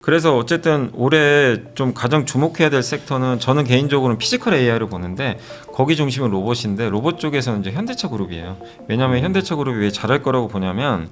그래서 어쨌든 올해 좀 가장 주목해야 될 섹터는 저는 개인적으로는 피지컬 AI를 보는데 거기 중심은 로봇인데 로봇 쪽에서는 이제 현대차 그룹이에요. 왜냐하면 현대차 그룹이 왜 잘할 거라고 보냐면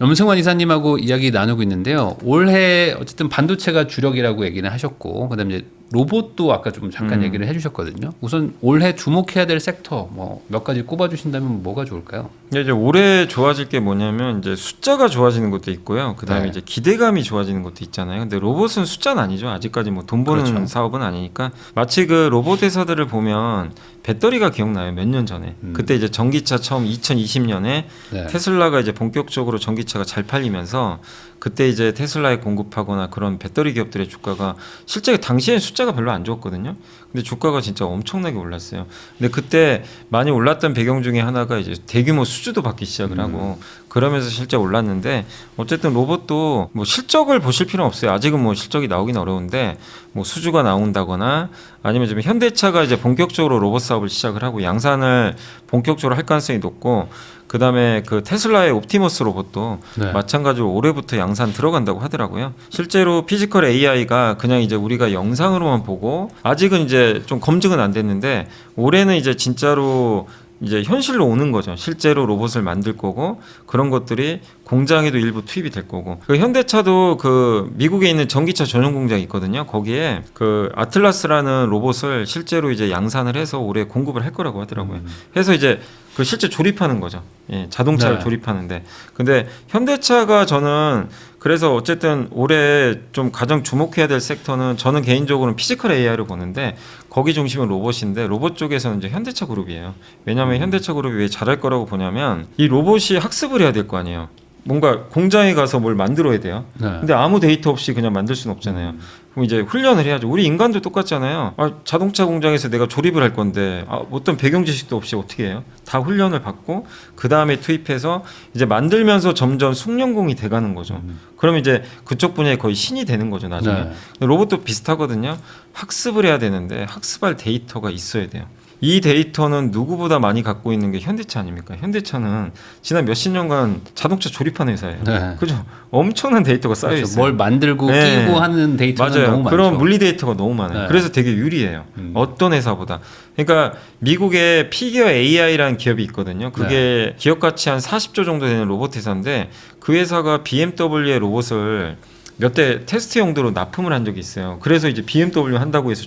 염승환 이사님하고 이야기 나누고 있는데요. 올해 어쨌든 반도체가 주력이라고 얘기는 하셨고, 그다음에 이제 로봇도 아까 좀 잠깐 얘기를 해주셨거든요. 우선 올해 주목해야 될 섹터 뭐 몇 가지 꼽아주신다면 뭐가 좋을까요? 이제 올해 좋아질 게 뭐냐면 이제 숫자가 좋아지는 것도 있고요. 그다음에 이제 기대감이 좋아지는 것도 있잖아요. 근데 로봇은 숫자는 아니죠. 아직까지 뭐 돈 버는 그렇죠. 사업은 아니니까 마치 그 로봇 회사들을 보면 배터리가 기억나요. 몇 년 전에 그때 이제 전기차 처음 2020년에 네. 테슬라가 이제 본격적으로 전기차가 잘 팔리면서 그때 이제 테슬라에 공급하거나 그런 배터리 기업들의 주가가 실제 당시엔 숫자가 별로 안 좋았거든요. 근데 주가가 진짜 엄청나게 올랐어요. 근데 그때 많이 올랐던 배경 중에 하나가 이제 대규모 수주도 받기 시작을 하고 그러면서 실제 올랐는데 어쨌든 로봇도 뭐 실적을 보실 필요는 없어요. 아직은 뭐 실적이 나오긴 어려운데 뭐 수주가 나온다거나 아니면 좀 현대차가 이제 본격적으로 로봇 사업을 시작을 하고 양산을 본격적으로 할 가능성이 높고 그다음에 그 테슬라의 옵티머스 로봇도 네. 마찬가지로 올해부터 양산 들어간다고 하더라고요. 실제로 피지컬 AI가 그냥 이제 우리가 영상으로만 보고 아직은 이제 좀 검증은 안 됐는데 올해는 이제 진짜로 이제 현실로 오는 거죠. 실제로 로봇을 만들 거고 그런 것들이 공장에도 일부 투입이 될 거고. 그 현대차도 그 미국에 있는 전기차 전용 공장이 있거든요. 거기에 그 아틀라스라는 로봇을 실제로 이제 양산을 해서 올해 공급을 할 거라고 하더라고요. 해서 이제 그 실제 조립하는 거죠. 예, 자동차를 네. 조립하는데. 근데 현대차가 저는 그래서 어쨌든 올해 좀 가장 주목해야 될 섹터는 저는 개인적으로는 피지컬 AI를 보는데 거기 중심은 로봇인데 로봇 쪽에서는 이제 현대차 그룹이에요. 왜냐하면 현대차 그룹이 왜 잘할 거라고 보냐면 이 로봇이 학습을 해야 될 거 아니에요. 뭔가 공장에 가서 뭘 만들어야 돼요. 네. 근데 아무 데이터 없이 그냥 만들 수는 없잖아요. 그럼 이제 훈련을 해야죠. 우리 인간도 똑같잖아요. 자동차 공장에서 내가 조립을 할 건데 어떤 배경 지식도 없이 어떻게 해요? 다 훈련을 받고 그 다음에 투입해서 이제 만들면서 점점 숙련공이 돼가는 거죠. 그러면 이제 그쪽 분야에 거의 신이 되는 거죠 나중에. 네. 로봇도 비슷하거든요. 학습을 해야 되는데 학습할 데이터가 있어야 돼요. 이 데이터는 누구보다 많이 갖고 있는 게 현대차 아닙니까? 현대차는 지난 몇십 년간 자동차 조립하는 회사예요. 네. 그죠? 엄청난 데이터가 쌓여 그렇죠. 있어요. 뭘 만들고 네. 끼고 하는 데이터는 맞아요. 너무 많죠. 그런 물리 데이터가 너무 많아요. 네. 그래서 되게 유리해요. 어떤 회사보다. 그러니까 미국에 피겨 AI라는 기업이 있거든요. 그게 기업 가치 한 40조 정도 되는 로봇 회사인데 그 회사가 BMW의 로봇을 몇 대 테스트 용도로 납품을 한 적이 있어요. 그래서 이제 BMW 한다고 해서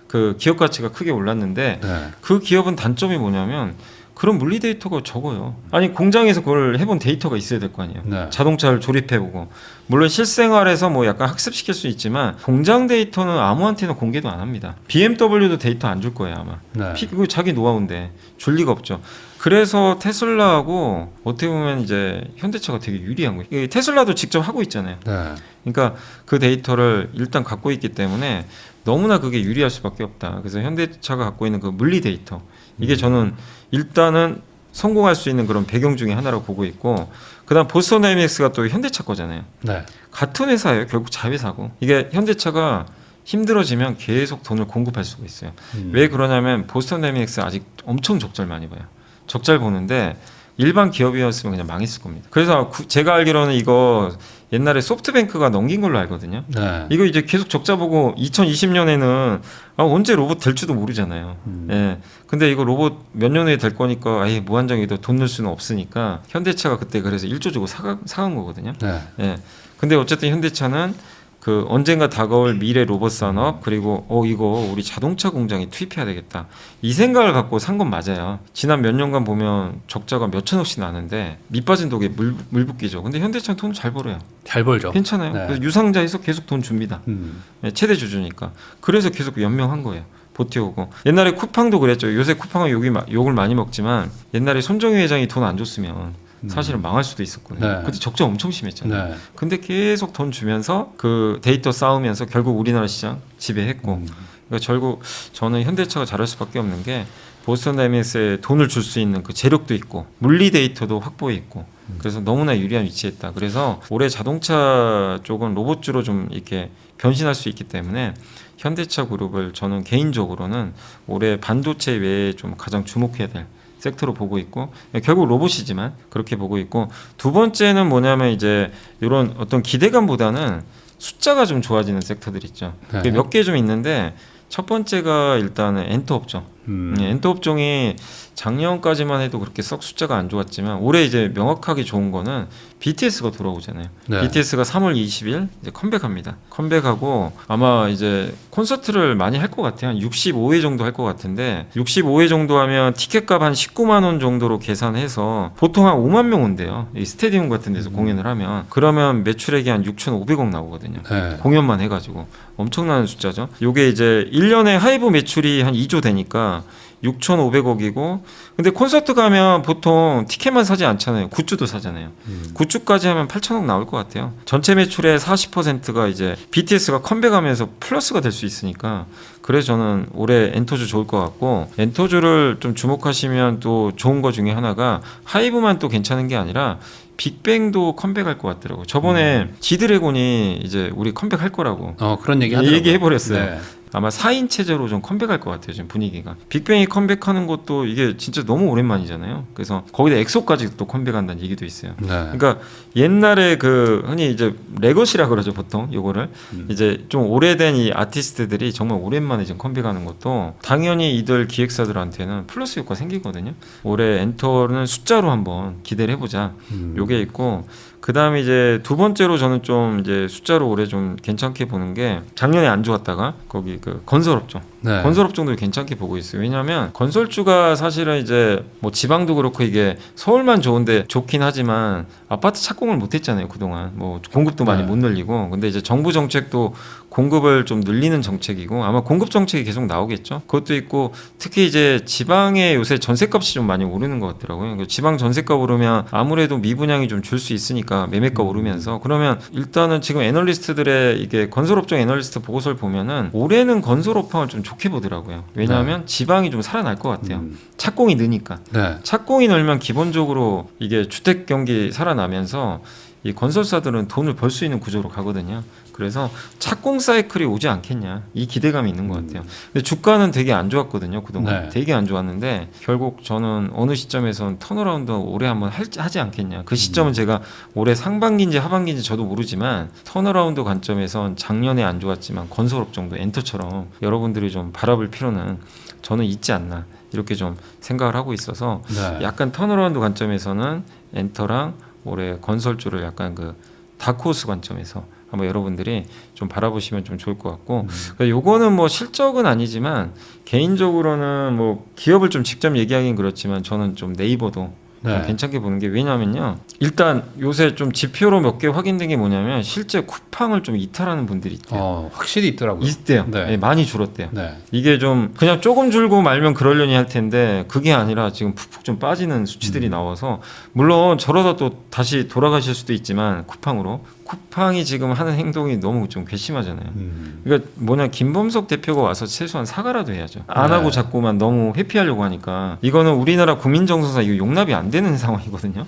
그 기업 가치가 크게 올랐는데 네. 그 기업은 단점이 뭐냐면 그런 물리 데이터가 적어요. 아니 공장에서 그걸 해본 데이터가 있어야 될 거 아니에요. 네. 자동차를 조립해보고 물론 실생활에서 뭐 약간 학습시킬 수 있지만 공장 데이터는 아무한테나 공개도 안 합니다. BMW도 데이터 안 줄 거예요 아마. 네. 이거 자기 노하우인데 줄 리가 없죠. 그래서 테슬라하고 어떻게 보면 이제 현대차가 되게 유리한 거예요. 이게 테슬라도 직접 하고 있잖아요. 네. 그러니까 그 데이터를 일단 갖고 있기 때문에 너무나 그게 유리할 수밖에 없다. 그래서 현대차가 갖고 있는 그 물리 데이터 이게 저는 일단은 성공할 수 있는 그런 배경 중에 하나라고 보고 있고 그다음 보스턴 다이내믹스가 또 현대차 거잖아요. 네. 같은 회사예요. 결국 자회사고 이게 현대차가 힘들어지면 계속 돈을 공급할 수가 있어요. 왜 그러냐면 보스턴 다이내믹스 아직 엄청 적자를 많이 봐요. 적자를 보는데 일반 기업이었으면 그냥 망했을 겁니다. 그래서 제가 알기로는 이거 옛날에 소프트뱅크가 넘긴 걸로 알거든요. 네. 이거 이제 계속 적자 보고 2020년에는 언제 로봇 될지도 모르잖아요. 예. 근데 이거 로봇 몇 년 후에 될 거니까 아예 무한정에도 돈 넣을 수는 없으니까 현대차가 그때 그래서 1조 주고 사간 거거든요. 네. 예. 근데 어쨌든 현대차는 그 언젠가 다가올 미래 로봇 산업 그리고 이거 우리 자동차 공장에 투입해야 되겠다 이 생각을 갖고 산 건 맞아요. 지난 몇 년간 보면 적자가 몇 천억씩 나는데 밑 빠진 독에 물 붓기죠. 근데 현대차는 돈 잘 벌어요. 잘 벌죠. 괜찮아요. 네. 그래서 유상자에서 계속 돈 줍니다. 네, 최대 주주니까. 그래서 계속 연명한 거예요. 버텨오고. 옛날에 쿠팡도 그랬죠. 요새 쿠팡은 욕을 많이 먹지만 옛날에 손정희 회장이 돈 안 줬으면 사실은 망할 수도 있었거든요. 네. 그때 적자 엄청 심했잖아요. 네. 근데 계속 돈 주면서 그 데이터 쌓으면서 결국 우리나라 시장 지배했고 그러니까 결국 저는 현대차가 잘할 수밖에 없는 게 보스턴 다이내믹스에 돈을 줄 수 있는 그 재력도 있고 물리 데이터도 확보해 있고 그래서 너무나 유리한 위치에 있다. 그래서 올해 자동차 쪽은 로봇주로 좀 이렇게 변신할 수 있기 때문에 현대차 그룹을 저는 개인적으로는 올해 반도체 외에 좀 가장 주목해야 될 섹터로 보고 있고 결국 로봇이지만 그렇게 보고 있고 두 번째는 뭐냐면 이제 이런 어떤 기대감보다는 숫자가 좀 좋아지는 섹터들 있죠. 네. 몇 개 좀 있는데 첫 번째가 일단은 엔터 업종. 엔터 업종이 작년까지만 해도 그렇게 썩 숫자가 안 좋았지만 올해 이제 명확하게 좋은 거는 BTS가 돌아오잖아요. 네. BTS가 3월 20일 이제 컴백합니다. 컴백하고 아마 이제 콘서트를 많이 할 것 같아요. 한 65회 정도 할 것 같은데 65회 정도 하면 티켓값 한 19만 원 정도로 계산해서 보통 한 5만 명 온대요. 이 스테디움 같은 데서 공연을 하면 그러면 매출액이 한 6,500억 나오거든요. 네. 공연만 해가지고 엄청난 숫자죠. 요게 이제 1년에 하이브 매출이 한 2조 되니까 6,500억이고 근데 콘서트 가면 보통 티켓만 사지 않잖아요. 굿즈도 사잖아요. 굿즈까지 하면 8천억 나올 것 같아요. 전체 매출의 40%가 이제 BTS가 컴백하면서 플러스가 될 수 있으니까 그래서 저는 올해 엔터주 좋을 것 같고 엔터주를 좀 주목하시면 또 좋은 거 중에 하나가 하이브만 또 괜찮은 게 아니라 빅뱅도 컴백할 것 같더라고요. 저번에 지드래곤이 이제 우리 컴백할 거라고 그런 얘기 하더라고요. 얘기해버렸어요. 네. 아마 4인 체제로 좀 컴백할 것 같아요. 지금 분위기가. 빅뱅이 컴백하는 것도 이게 진짜 너무 오랜만이잖아요. 그래서 거기다 엑소까지 또 컴백한다는 얘기도 있어요. 네. 그러니까 옛날에 그 흔히 이제 레거시라 그러죠 보통 요거를 이제 좀 오래된 이 아티스트들이 정말 오랜만에 지금 컴백하는 것도 당연히 이들 기획사들한테는 플러스 효과 생기거든요. 올해 엔터는 숫자로 한번 기대를 해보자. 요게 있고. 그 다음에 이제 두 번째로 저는 좀 이제 숫자로 올해 좀 괜찮게 보는 게 작년에 안 좋았다가 거기 그 건설업종. 네. 건설업종도 괜찮게 보고 있어요. 왜냐하면 건설주가 사실은 이제 뭐 지방도 그렇고 이게 서울만 좋은데 좋긴 하지만 아파트 착공을 못했잖아요 그동안. 뭐 공급도 많이 네. 못 늘리고. 근데 이제 정부 정책도 공급을 좀 늘리는 정책이고 아마 공급 정책이 계속 나오겠죠. 그것도 있고 특히 이제 지방에 요새 전셋값이 좀 많이 오르는 것 같더라고요. 그러니까 지방 전셋값 오르면 아무래도 미분양이 좀 줄 수 있으니까 매매가 오르면서 그러면 일단은 지금 애널리스트들의 이게 건설업종 애널리스트 보고서를 보면은 올해는 건설업황을 좀 좋게 보더라고요. 왜냐하면 지방이 좀 살아날 것 같아요. 착공이 느니까. 네. 착공이 늘면 기본적으로 이게 주택 경기 살아나면서 이 건설사들은 돈을 벌 수 있는 구조로 가거든요. 그래서 착공 사이클이 오지 않겠냐 이 기대감이 있는 것 같아요. 근데 주가는 되게 안 좋았거든요 그동안. 네. 되게 안 좋았는데 결국 저는 어느 시점에선 턴어라운드 올해 한번 하지 않겠냐. 그 시점은 제가 올해 상반기인지 하반기인지 저도 모르지만 턴어라운드 관점에선 작년에 안 좋았지만 건설업종도 엔터처럼 여러분들이 좀 바라볼 필요는 저는 있지 않나 이렇게 좀 생각을 하고 있어서 네. 약간 턴어라운드 관점에서는 엔터랑 올해 건설주를 약간 그 다크호스 관점에서 한번 여러분들이 좀 바라보시면 좀 좋을 것 같고 그러니까 요거는 뭐 실적은 아니지만 개인적으로는 뭐 기업을 좀 직접 얘기하긴 그렇지만 저는 좀 네이버도 네. 괜찮게 보는 게 왜냐면요 일단 요새 좀 지표로 몇 개 확인된 게 뭐냐면 실제 쿠팡을 좀 이탈하는 분들이 있대요. 확실히 있더라고요. 있대요. 네. 네, 많이 줄었대요. 네. 이게 좀 그냥 조금 줄고 말면 그러려니 할 텐데 그게 아니라 지금 푹푹 좀 빠지는 수치들이 나와서 물론 저러다 또 다시 돌아가실 수도 있지만 쿠팡이 지금 하는 행동이 너무 좀 괘씸하잖아요. 그러니까 뭐냐 김범석 대표가 와서 최소한 사과라도 해야죠. 안 네. 하고 자꾸만 너무 회피하려고 하니까 이거는 우리나라 국민정서상 이거 용납이 안 되는 상황이거든요.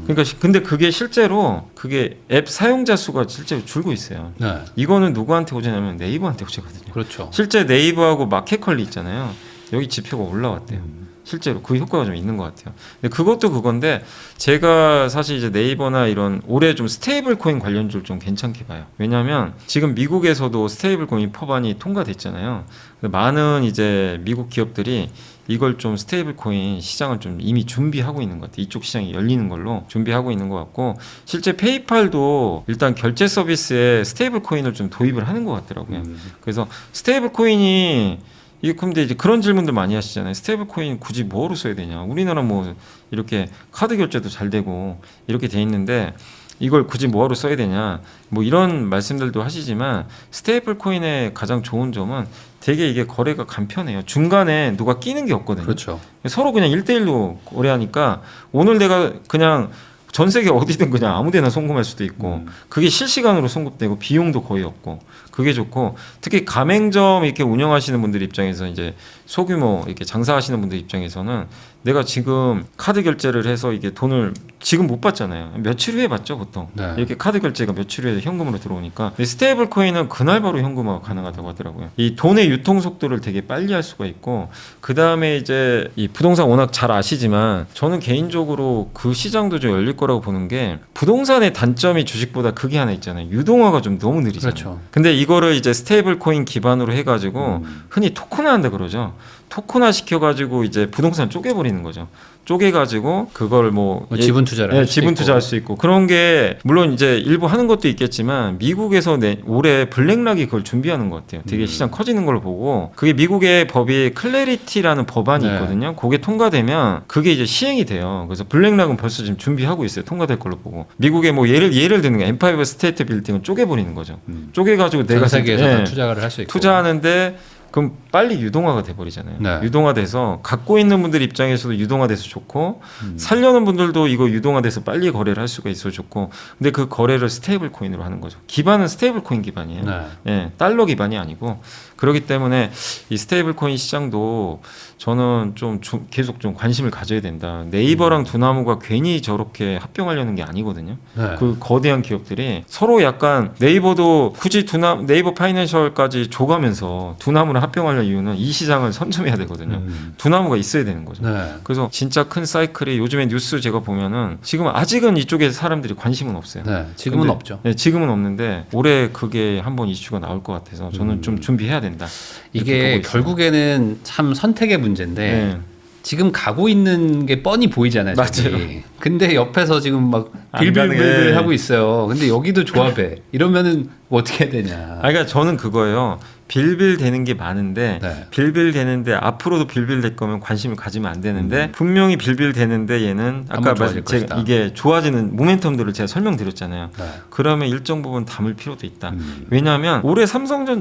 그러니까 근데 그게 실제로 그게 앱 사용자 수가 실제로 줄고 있어요. 네. 이거는 누구한테 오냐면 네이버한테 오거든요. 그렇죠. 실제 네이버하고 마켓컬리 있잖아요. 여기 지표가 올라왔대요. 실제로 그 효과가 좀 있는 것 같아요. 근데 그것도 그건데 제가 사실 이제 네이버나 이런 올해 좀 스테이블 코인 관련주를 좀 괜찮게 봐요. 왜냐하면 지금 미국에서도 스테이블 코인 법안이 통과됐잖아요. 많은 이제 미국 기업들이 이걸 좀 스테이블 코인 시장을 좀 이미 준비하고 있는 것 같아요. 이쪽 시장이 열리는 걸로 준비하고 있는 것 같고 실제 페이팔도 일단 결제 서비스에 스테이블 코인을 좀 도입을 하는 것 같더라고요. 그래서 스테이블 코인이 이게 근데 이제 그런 질문들 많이 하시잖아요. 스테이블 코인 굳이 뭐로 써야 되냐? 우리나라 뭐 이렇게 카드 결제도 잘 되고 이렇게 돼 있는데 이걸 굳이 뭐하러 써야 되냐? 뭐 이런 말씀들도 하시지만 스테이블 코인의 가장 좋은 점은 되게 이게 거래가 간편해요. 중간에 누가 끼는 게 없거든요. 그렇죠. 서로 그냥 1대1로 거래하니까 오늘 내가 그냥 전 세계 어디든 그냥 아무데나 송금할 수도 있고 그게 실시간으로 송금되고 비용도 거의 없고 그게 좋고 특히 가맹점 이렇게 운영하시는 분들 입장에서 이제 소규모 이렇게 장사하시는 분들 입장에서는 내가 지금 카드 결제를 해서 이게 돈을 지금 못 받잖아요. 며칠 후에 받죠 보통. 네. 이렇게 카드 결제가 며칠 후에 현금으로 들어오니까. 근데 스테이블 코인은 그날 바로 현금화가 가능하다고 하더라고요. 이 돈의 유통 속도를 되게 빨리 할 수가 있고, 그 다음에 이제 이 부동산 워낙 잘 아시지만 저는 개인적으로 그 시장도 좀 열릴 거라고 보는 게, 부동산의 단점이 주식보다 그게 하나 있잖아요. 유동화가 좀 너무 느리잖아요. 그렇죠. 근데 이거를 이제 스테이블 코인 기반으로 해가지고 흔히 토큰화한다 그러죠. 토큰화 시켜가지고 이제 부동산 쪼개버리는 거죠. 쪼개가지고 그걸 뭐 지분 투자를 할 수도 지분 있고. 투자할 수 있고, 그런 게 물론 이제 일부 하는 것도 있겠지만 미국에서 올해 블랙락이 그걸 준비하는 것 같아요. 되게 시장 커지는 걸 보고, 그게 미국의 법이 클래리티라는 법안이 네. 있거든요. 그게 통과되면 그게 이제 시행이 돼요. 그래서 블랙락은 벌써 지금 준비하고 있어요. 통과될 걸로 보고. 미국의 뭐 예를 드는 게 엠파이어 스테이트 빌딩은 쪼개버리는 거죠. 쪼개가지고 내가 전 세계에서 다 예, 투자를 할 수 있고. 투자하는데 그럼 빨리 유동화가 돼버리잖아요. 네. 유동화돼서 갖고 있는 분들 입장에서도 유동화돼서 좋고, 살려는 분들도 이거 유동화돼서 빨리 거래를 할 수가 있어 좋고. 근데 그 거래를 스테이블 코인으로 하는 거죠. 기반은 스테이블 코인 기반이에요. 네. 예, 달러 기반이 아니고. 그렇기 때문에 이 스테이블 코인 시장도 저는 좀 계속 좀 관심을 가져야 된다. 네이버랑 두나무가 괜히 저렇게 합병하려는 게 아니거든요. 네. 그 거대한 기업들이 서로 약간, 네이버도 굳이 네이버 파이낸셜까지 줘가면서 두나무를 합병하려는 이유는 이 시장을 선점해야 되거든요. 두나무가 있어야 되는 거죠. 네. 그래서 진짜 큰 사이클이, 요즘에 뉴스 제가 보면은 지금 아직은 이쪽에 사람들이 관심은 없어요. 네. 지금은 근데, 없죠. 네, 지금은 없는데 올해 그게 한번 이슈가 나올 것 같아서 저는 좀 준비해야 된다. 이렇게 이게 보고 있어요. 결국에는 참 선택의 문제인데 네. 지금 가고 있는 게 뻔히 보이잖아요. 저기. 맞아요. 근데 옆에서 지금 막 안 빌빌빌 가는 게. 하고 있어요. 근데 여기도 조합해. 이러면은 뭐 어떻게 해야 되냐. 아, 그러니까 저는 그거예요. 빌빌 되는 게 많은데, 네. 빌빌 되는데 앞으로도 빌빌 될 거면 관심을 가지면 안 되는데, 분명히 빌빌 되는데 얘는 아까 한번 좋아질 것이다. 이게 좋아지는 모멘텀들을 제가 설명드렸잖아요. 네. 그러면 일정 부분 담을 필요도 있다. 왜냐하면 올해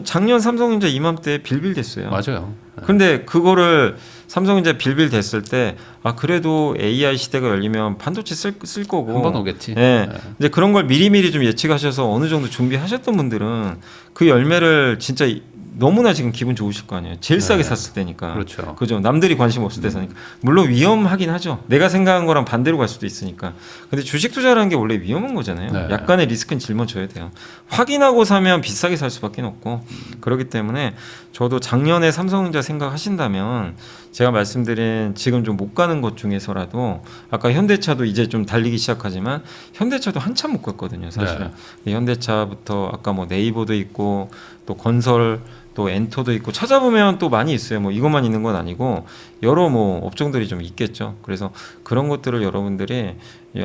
작년 삼성전자 이맘때 빌빌 됐어요. 맞아요. 네. 근데 그거를 삼성전자 빌빌 됐을 때, 아 그래도 AI 시대가 열리면 반도체 쓸 거고 한번 오겠지. 예. 네. 이제 그런 걸 미리미리 좀 예측하셔서 어느 정도 준비하셨던 분들은 그 열매를 진짜 너무나 지금 기분 좋으실 거 아니에요. 제일 싸게 네. 샀을 때니까. 그렇죠. 그죠. 남들이 관심 없을 때 사니까. 물론 위험하긴 하죠. 내가 생각한 거랑 반대로 갈 수도 있으니까. 근데 주식 투자라는 게 원래 위험한 거잖아요. 네. 약간의 리스크는 짊어져야 돼요. 확인하고 사면 비싸게 살 수밖에 없고. 그렇기 때문에 저도 작년에 삼성전자 생각하신다면, 제가 말씀드린 지금 좀 못 가는 것 중에서라도, 아까 현대차도 이제 좀 달리기 시작하지만 현대차도 한참 못 갔거든요, 사실은. 네. 현대차부터 아까 뭐 네이버도 있고 또 건설, 또 엔터도 있고 찾아보면 또 많이 있어요. 뭐 이것만 있는 건 아니고 여러 뭐 업종들이 좀 있겠죠. 그래서 그런 것들을 여러분들이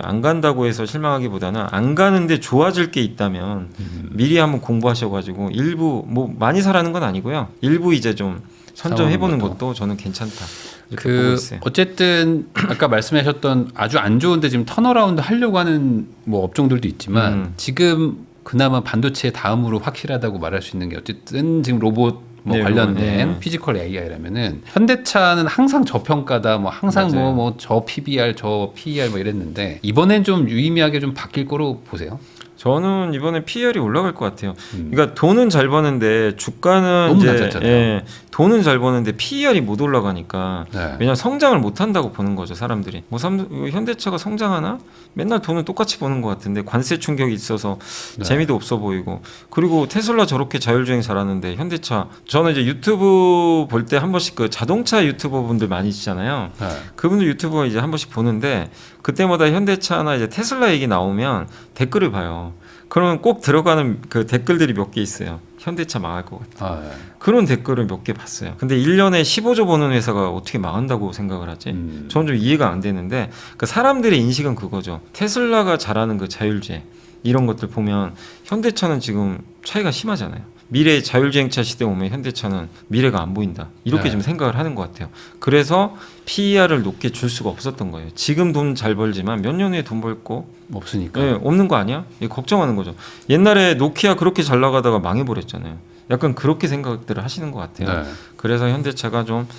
안 간다고 해서 실망하기보다는, 안 가는데 좋아질 게 있다면 미리 한번 공부하셔가지고, 일부 뭐 많이 사라는 건 아니고요. 일부 이제 좀 선점해보는 사오는 것도 저는 괜찮다. 이렇게 보고 있어요. 어쨌든 아까 말씀하셨던 아주 안 좋은데 지금 턴어라운드 하려고 하는 뭐 업종들도 있지만 지금 그나마 반도체 다음으로 확실하다고 말할 수 있는 게, 어쨌든 지금 로봇 뭐 네, 관련된 로봇, 네. 피지컬 AI라면은 현대차는 항상 저평가다, 뭐 항상 맞아요. 뭐 저 PBR 저 PER 뭐 이랬는데, 이번엔 좀 유의미하게 좀 바뀔 거로 보세요. 저는 이번에 PER이 올라갈 것 같아요. 그러니까 돈은 잘 버는데 주가는 너무 이제 낮았잖아요. 돈은 잘 버는데 PER이 못 올라가니까, 네. 왜냐면 성장을 못 한다고 보는 거죠, 사람들이. 뭐 현대차가 성장하나? 맨날 돈은 똑같이 버는 것 같은데 관세 충격이 있어서 네. 재미도 없어 보이고. 그리고 테슬라 저렇게 자율주행 잘하는데 현대차, 저는 이제 유튜브 볼 때 한 번씩 그 자동차 유튜버 분들 많이 있잖아요. 네. 그분들 유튜버 이제 한 번씩 보는데, 그때마다 현대차나 이제 테슬라 얘기 나오면 댓글을 봐요. 그러면 꼭 들어가는 그 댓글들이 몇 개 있어요. 현대차 망할 것 같아. 네. 그런 댓글을 몇 개 봤어요. 근데 1년에 15조 버는 회사가 어떻게 망한다고 생각을 하지? 저는 좀 이해가 안 되는데, 그 사람들의 인식은 그거죠. 테슬라가 잘하는 그 자율주행 이런 것들 보면 현대차는 지금 차이가 심하잖아요. 미래의 자율주행차 시대 오면 현대차는 미래가 안 보인다, 이렇게 네. 좀 생각을 하는 것 같아요. 그래서 PER을 높게 줄 수가 없었던 거예요. 지금 돈 잘 벌지만 몇 년 후에 돈 벌고 없으니까. 없는 거 아니야? 걱정하는 거죠. 옛날에 노키아 그렇게 잘 나가다가 망해버렸잖아요. 약간 그렇게 생각들을 하시는 것 같아요. 네. 그래서 현대차가 좀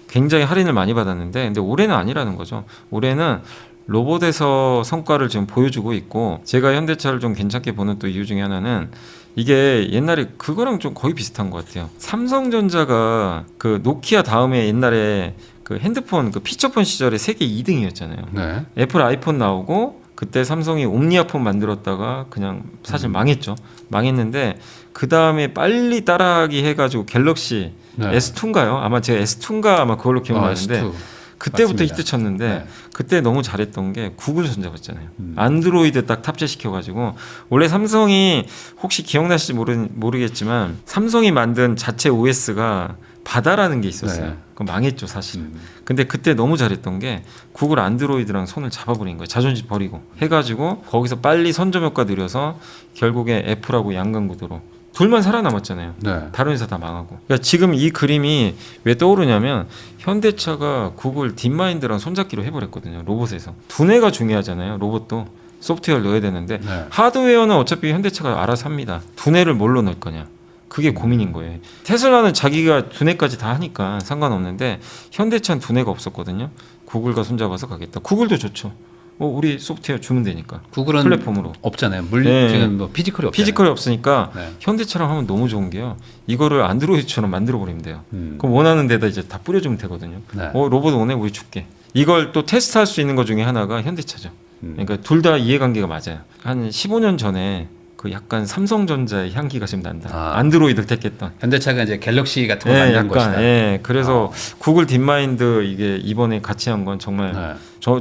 굉장히 할인을 많이 받았는데, 근데 올해는 아니라는 거죠. 올해는 로봇에서 성과를 지금 보여주고 있고, 제가 현대차를 좀 괜찮게 보는 또 이유 중에 하나는, 이게 옛날에 그거랑 좀 거의 비슷한 것 같아요. 삼성전자가 그 노키아 다음에 옛날에 그 핸드폰 그 피처폰 시절에 세계 2등이었잖아요. 네. 애플 아이폰 나오고 그때 삼성이 옴니아폰 만들었다가 그냥 사실 망했죠. 망했는데 그 다음에 빨리 따라하기 해가지고 갤럭시 네. S2인가요? 아마 제가 S2인가 아마 그걸로 기억나는데 S2. 그때부터 맞습니다. 히트 쳤는데 네. 그때 너무 잘했던 게 구글 손잡았잖아요. 안드로이드 딱 탑재시켜가지고 원래 삼성이 혹시 기억나실지 모르겠지만 삼성이 만든 자체 OS가 바다라는 게 있었어요. 네. 그거 망했죠 사실은. 근데 그때 너무 잘했던 게 구글 안드로이드랑 손을 잡아버린 거예요. 자존심 버리고 해가지고 거기서 빨리 선점 효과 들여서 결국에 애플하고 양강구도로 둘만 살아남았잖아요. 네. 다른 회사 다 망하고. 그러니까 지금 이 그림이 왜 떠오르냐면 현대차가 구글 딥마인드랑 손잡기로 해버렸거든요. 로봇에서. 두뇌가 중요하잖아요. 로봇도 소프트웨어를 넣어야 되는데 네. 하드웨어는 어차피 현대차가 알아서 합니다. 두뇌를 뭘로 넣을 거냐. 그게 고민인 거예요. 테슬라는 자기가 두뇌까지 다 하니까 상관없는데 현대차는 두뇌가 없었거든요. 구글과 손잡아서 가겠다. 구글도 좋죠. 우리 소프트웨어 주면 되니까. 구글은 플랫폼으로. 없잖아요. 네. 지금 뭐 피지컬이 없잖아요. 피지컬이 없으니까 네. 현대차랑 하면 너무 좋은 게요. 이거를 안드로이드처럼 만들어 버리면 돼요. 그럼 원하는 데다 이제 다 뿌려주면 되거든요. 네. 로봇 오네 우리 줄게. 이걸 또 테스트할 수 있는 것 중에 하나가 현대차죠. 그러니까 둘 다 이해관계가 맞아요. 한 15년 전에 그 약간 삼성전자의 향기가 지금 난다. 아. 안드로이드를 택했던. 현대차가 이제 갤럭시 같은 걸 예, 만든 약간, 것이다. 예, 그래서 구글 딥마인드 이게 이번에 같이 한 건 정말 네.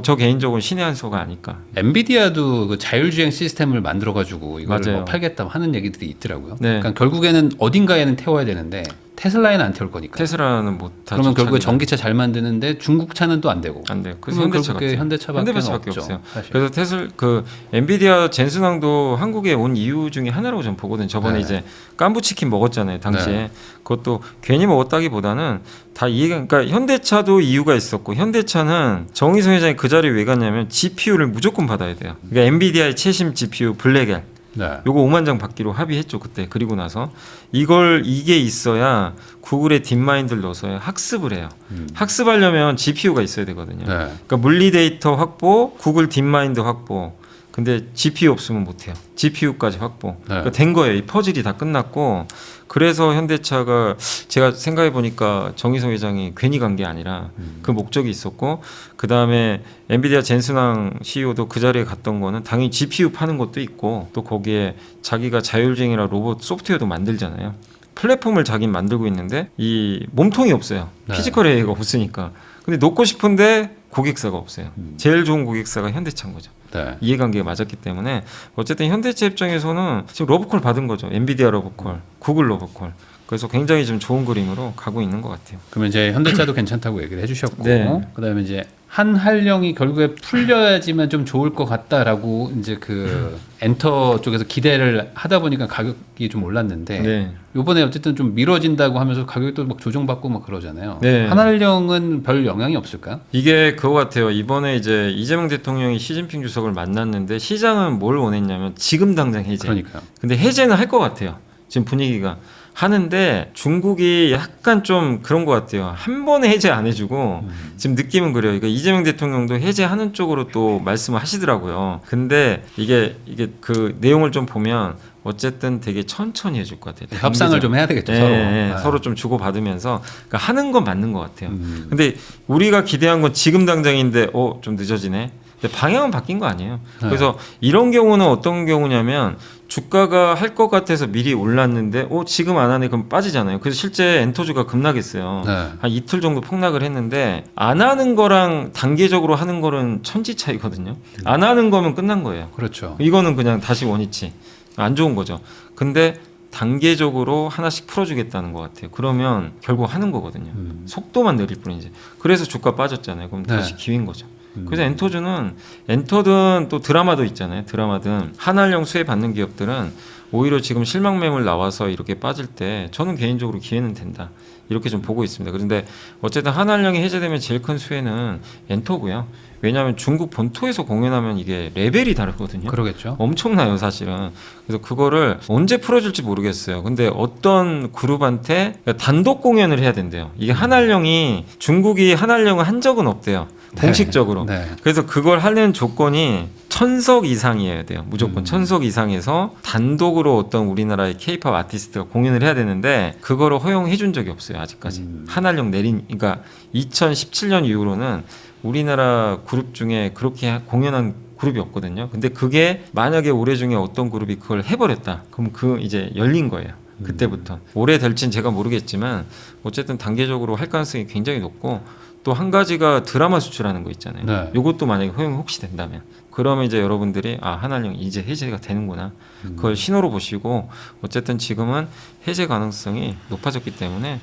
저 개인적으로 신의 한 수가 아닐까. 엔비디아도 그 자율주행 시스템을 만들어가지고 이걸 맞아요. 뭐 팔겠다 하는 얘기들이 있더라고요. 네. 그러니까 결국에는 어딘가에는 태워야 되는데 테슬라에는 안 태울 거니까. 테슬라는 못 하죠. 그러면 결국에 자기가. 전기차 잘 만드는데 중국 차는 또 안 되고. 안 돼요. 그래서 그러면 현대차 결국에 같아요. 현대차밖에 없죠. 없어요. 사실. 그래서 엔비디아 젠슨왕도 한국에 온 이유 중에 하나라고 저는 보거든요. 저번에 네. 이제 깐부치킨 먹었잖아요. 당시에. 네. 그것도 괜히 먹었다기보다는 다 이해가, 그러니까 현대차도 이유가 있었고, 현대차는 정의성 회장이 그 자리에 왜 갔냐면 GPU를 무조건 받아야 돼요. 그러니까 엔비디아의 최신 GPU 블랙엘. 네. 요거 5만 장 받기로 합의했죠 그때. 그리고 나서 이게 있어야 구글의 딥마인드를 넣어서 학습을 해요. 학습하려면 GPU가 있어야 되거든요. 네. 그러니까 물리 데이터 확보, 구글 딥마인드 확보. 근데 GPU 없으면 못해요. GPU까지 확보. 네. 그러니까 된 거예요. 이 퍼즐이 다 끝났고. 그래서 현대차가 제가 생각해 보니까 정의성 회장이 괜히 간 게 아니라 그 목적이 있었고, 그 다음에 엔비디아 젠슨왕 CEO도 그 자리에 갔던 거는 당연히 GPU 파는 것도 있고, 또 거기에 자기가 자율주행이라 로봇 소프트웨어도 만들잖아요. 플랫폼을 자기는 만들고 있는데 이 몸통이 없어요. 네. 피지컬 A가 없으니까. 근데 놓고 싶은데 고객사가 없어요. 제일 좋은 고객사가 현대차인 거죠. 네. 이해관계가 맞았기 때문에 어쨌든 현대차 입장에서는 지금 러브콜 받은 거죠. 엔비디아 러브콜, 구글 러브콜. 그래서 굉장히 좀 좋은 그림으로 가고 있는 것 같아요. 그러면 이제 현대차도 괜찮다고 얘기를 해주셨고, 네. 그다음에 이제 한할령이 결국에 풀려야지만 좀 좋을 것 같다라고 이제 그 엔터 쪽에서 기대를 하다 보니까 가격이 좀 올랐는데, 네. 이번에 어쨌든 좀 미뤄진다고 하면서 가격이 또 막 조정받고 막 그러잖아요. 네. 한할령은 별 영향이 없을까요? 이게 그거 같아요. 이번에 이제 이재명 대통령이 시진핑 주석을 만났는데 시장은 뭘 원했냐면 지금 당장 해제. 그러니까요. 근데 해제는 할 것 같아요. 지금 분위기가. 하는데 중국이 약간 좀 그런 것 같아요. 한 번에 해제 안 해주고 지금 느낌은 그래요. 그러니까 이재명 대통령도 해제하는 쪽으로 또 말씀을 하시더라고요. 근데 이게 그 내용을 좀 보면 어쨌든 되게 천천히 해줄 것 같아요. 협상을 좀 해야 되겠죠. 네, 서로. 네, 네. 서로 좀 주고받으면서 그러니까 하는 건 맞는 것 같아요. 근데 우리가 기대한 건 지금 당장인데 좀 늦어지네. 근데 방향은 바뀐 거 아니에요. 네. 그래서 이런 경우는 어떤 경우냐면 주가가 할 것 같아서 미리 올랐는데 지금 안 하네 그럼 빠지잖아요. 그래서 실제 엔터주가 급락했어요. 네. 한 이틀 정도 폭락을 했는데 안 하는 거랑 단계적으로 하는 거는 천지 차이거든요. 안 하는 거면 끝난 거예요. 그렇죠. 이거는 그냥 다시 원위치. 안 좋은 거죠. 근데 단계적으로 하나씩 풀어주겠다는 것 같아요. 그러면 결국 하는 거거든요. 속도만 느릴 뿐이지. 그래서 주가 빠졌잖아요. 그럼 다시 네. 기회인 거죠. 그래서 엔터든 또 드라마도 있잖아요. 드라마든 한할령 수혜 받는 기업들은 오히려 지금 실망 매물 나와서 이렇게 빠질 때 저는 개인적으로 기회는 된다. 이렇게 좀 보고 있습니다. 그런데 어쨌든 한할령이 해제되면 제일 큰 수혜는 엔터고요. 왜냐하면 중국 본토에서 공연하면 이게 레벨이 다르거든요. 그러겠죠. 엄청나요, 사실은. 그래서 그거를 언제 풀어줄지 모르겠어요. 근데 어떤 그룹한테 단독 공연을 해야 된대요. 이게 한할령이 중국이 한할령을 한 적은 없대요. 공식적으로. 네. 그래서 그걸 하는 조건이 1000석 이상이어야 돼요. 무조건 1000석 이상에서 단독으로 어떤 우리나라의 K-팝 아티스트가 공연을 해야 되는데 그거를 허용해 준 적이 없어요. 아직까지. 한한령 그러니까 2017년 이후로는 우리나라 그룹 중에 그렇게 공연한 그룹이 없거든요. 근데 그게 만약에 올해 중에 어떤 그룹이 그걸 해버렸다. 그럼 그 이제 열린 거예요. 그때부터. 올해 될진 제가 모르겠지만 어쨌든 단계적으로 할 가능성이 굉장히 높고 또 한 가지가 드라마 수출하는 거 있잖아요. 네. 이것도 만약에 허용이 혹시 된다면 그러면 이제 여러분들이 아 한한령 이제 해제가 되는구나. 그걸 신호로 보시고 어쨌든 지금은 해제 가능성이 높아졌기 때문에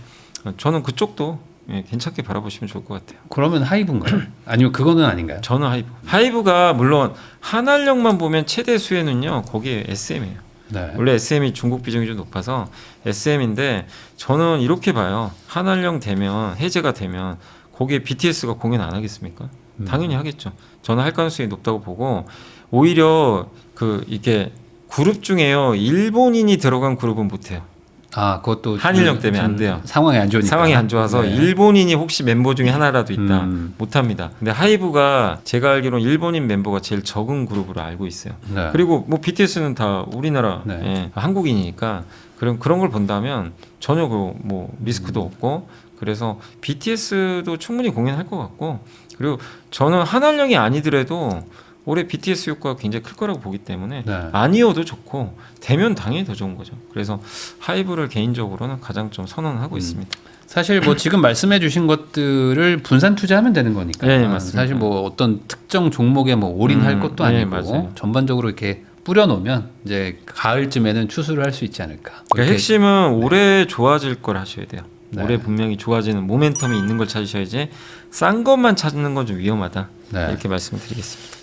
저는 그쪽도 괜찮게 바라보시면 좋을 것 같아요. 그러면 하이브인가요? 아니면 그거는 아닌가요? 저는 하이브. 하이브가 물론 한한령만 보면 최대 수혜는요. 거기에 SM이에요. 네. 원래 SM이 중국 비중이 좀 높아서 SM인데 저는 이렇게 봐요. 한한령 되면 해제가 되면 거기에 BTS가 공연 안 하겠습니까? 당연히 하겠죠. 저는 할 가능성이 높다고 보고 오히려 이게 그룹 중에요. 일본인이 들어간 그룹은 못 해요. 아, 그것도 한일령 때문에 안 돼요. 상황이 안 좋으니까. 상황이 안 좋아서 네. 일본인이 혹시 멤버 중에 하나라도 있다. 못 합니다. 근데 하이브가 제가 알기로는 일본인 멤버가 제일 적은 그룹으로 알고 있어요. 네. 그리고 뭐 BTS는 다 우리나라 네. 예, 한국인이니까 그런 걸 본다면 전혀 뭐 리스크도 없고 그래서 BTS도 충분히 공연할 것 같고 그리고 저는 한한령이 아니더라도 올해 BTS 효과가 굉장히 클 거라고 보기 때문에 네. 아니어도 좋고 되면 당연히 더 좋은 거죠. 그래서 하이브를 개인적으로는 가장 좀 선언하고 있습니다. 사실 뭐 지금 말씀해 주신 것들을 분산 투자하면 되는 거니까. 네, 맞습니다. 사실 뭐 어떤 특정 종목에 뭐 올인할 것도 네, 아니고 맞아요. 전반적으로 이렇게 뿌려놓으면 이제 가을쯤에는 추수를 할 수 있지 않을까. 그러니까 이렇게 핵심은 올해 좋아질 걸 하셔야 돼요. 네. 올해 분명히 좋아지는 모멘텀이 있는 걸 찾으셔야지 싼 것만 찾는 건 좀 위험하다. 네. 이렇게 말씀을 드리겠습니다.